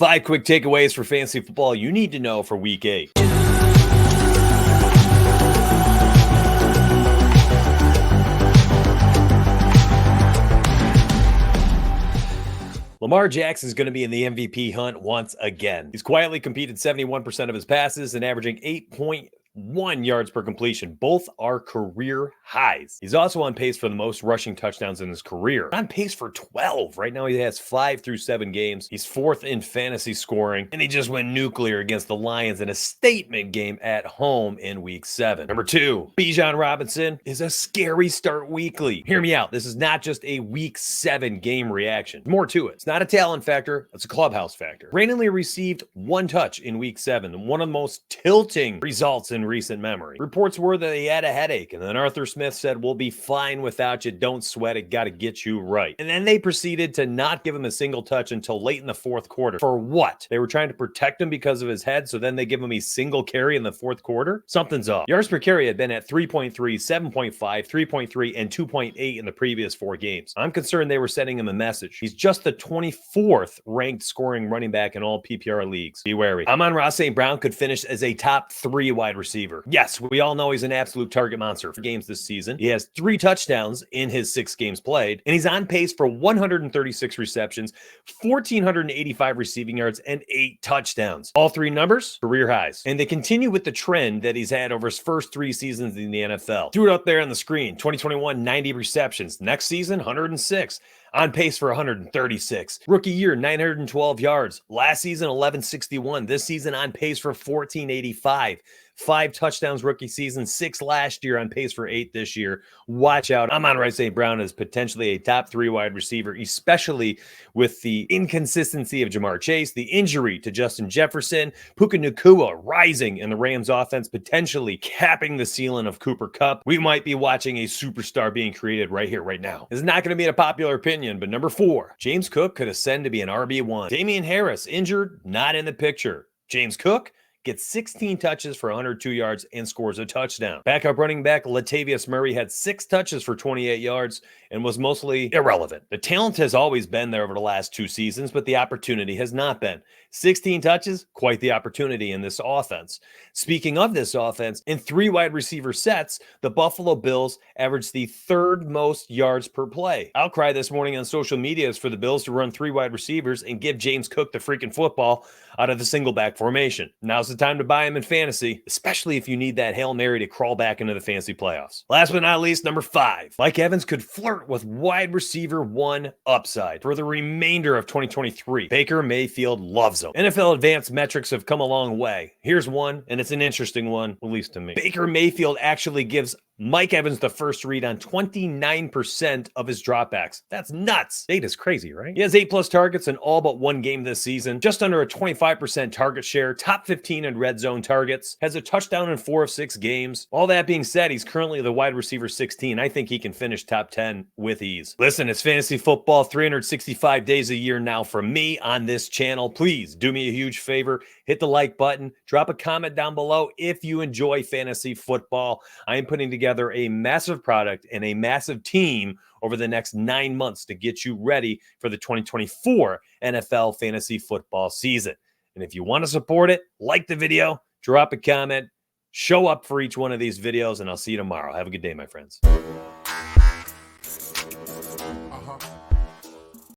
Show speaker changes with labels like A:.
A: 5 quick takeaways for fantasy football you need to know for week 8. Lamar Jackson is going to be in the MVP hunt once again. He's quietly completed 71% of his passes and averaging 8.1 yards per completion. Both are career highs. He's also on pace for the most rushing touchdowns in his career. On pace for 12. Right now he has 5 through 7 games. He's 4th in fantasy scoring, and he just went nuclear against the Lions in a statement game at home in week 7. Number 2, Bijan Robinson is a scary start weekly. Hear me out. This is not just a week 7 game reaction. More to it. It's not a talent factor. It's a clubhouse factor. Randomly received 1 touch in week 7, one of the most tilting results in recent memory. Reports were that he had a headache, and then Arthur Smith said, "We'll be fine without you. Don't sweat it. Got to get you right." And then they proceeded to not give him a single touch until late in the 4th quarter. For what? They were trying to protect him because of his head, so then they give him a single carry in the 4th quarter? Something's up. Yards per carry had been at 3.3, 7.5, 3.3, and 2.8 in the previous 4 games. I'm concerned they were sending him a message. He's just the 24th ranked scoring running back in all PPR leagues. Be wary. Amon-Ra St. Brown could finish as a top 3 wide receiver. Yes, we all know he's an absolute target monster for games this season. He has 3 touchdowns in his 6 games played, and he's on pace for 136 receptions, 1,485 receiving yards, and 8 touchdowns. All 3 numbers, career highs. And they continue with the trend that he's had over his first 3 seasons in the NFL. Threw it up there on the screen. 2021, 90 receptions. Next season, 106. On pace for 136. Rookie year, 912 yards. Last season, 1161. This season on pace for 1485. 5 touchdowns rookie season, 6 last year, on pace for 8 this year. Watch out. Amon-Ra St. Brown is potentially a top 3 wide receiver, especially with the inconsistency of Jamar Chase, the injury to Justin Jefferson, Puka Nacua rising in the Rams offense, potentially capping the ceiling of Cooper Kupp. We might be watching a superstar being created right here, right now. This is not going to be a popular opinion, but number 4, James Cook could ascend to be an RB1. Damian Harris, injured, not in the picture. James Cook gets 16 touches for 102 yards and scores a touchdown. Backup running back Latavius Murray had 6 touches for 28 yards and was mostly irrelevant. The talent has always been there over the last 2 seasons, but the opportunity has not been. 16 touches, quite the opportunity in this offense. Speaking of this offense, in 3 wide receiver sets, the Buffalo Bills averaged the 3rd most yards per play. Outcry this morning on social media is for the Bills to run 3 wide receivers and give James Cook the freaking football out of the single back formation. Now's the time to buy him in fantasy, especially if you need that Hail Mary to crawl back into the fantasy playoffs. Last but not least, number 5, Mike Evans could flirt with wide receiver 1 upside for the remainder of 2023. Baker Mayfield loves him. NFL advanced metrics have come a long way. Here's one, and it's an interesting one, at least to me. Baker Mayfield actually gives Mike Evans the first read on 29% of his dropbacks. That's nuts. Data's crazy, right? He has 8+ targets in all but 1 game this season, just under a 25% target share, top 15 in red zone targets, has a touchdown in 4 of 6 games. All that being said, he's currently the wide receiver 16. I think he can finish top 10 with ease. Listen, it's fantasy football 365 days a year now from me on this channel. Please do me a huge favor. Hit the like button. Drop a comment down below if you enjoy fantasy football. I am putting together a massive product and a massive team over the next 9 months to get you ready for the 2024 NFL fantasy football season. And if you want to support it, like the video, drop a comment, show up for each one of these videos, and I'll see you tomorrow. Have a good day, my friends.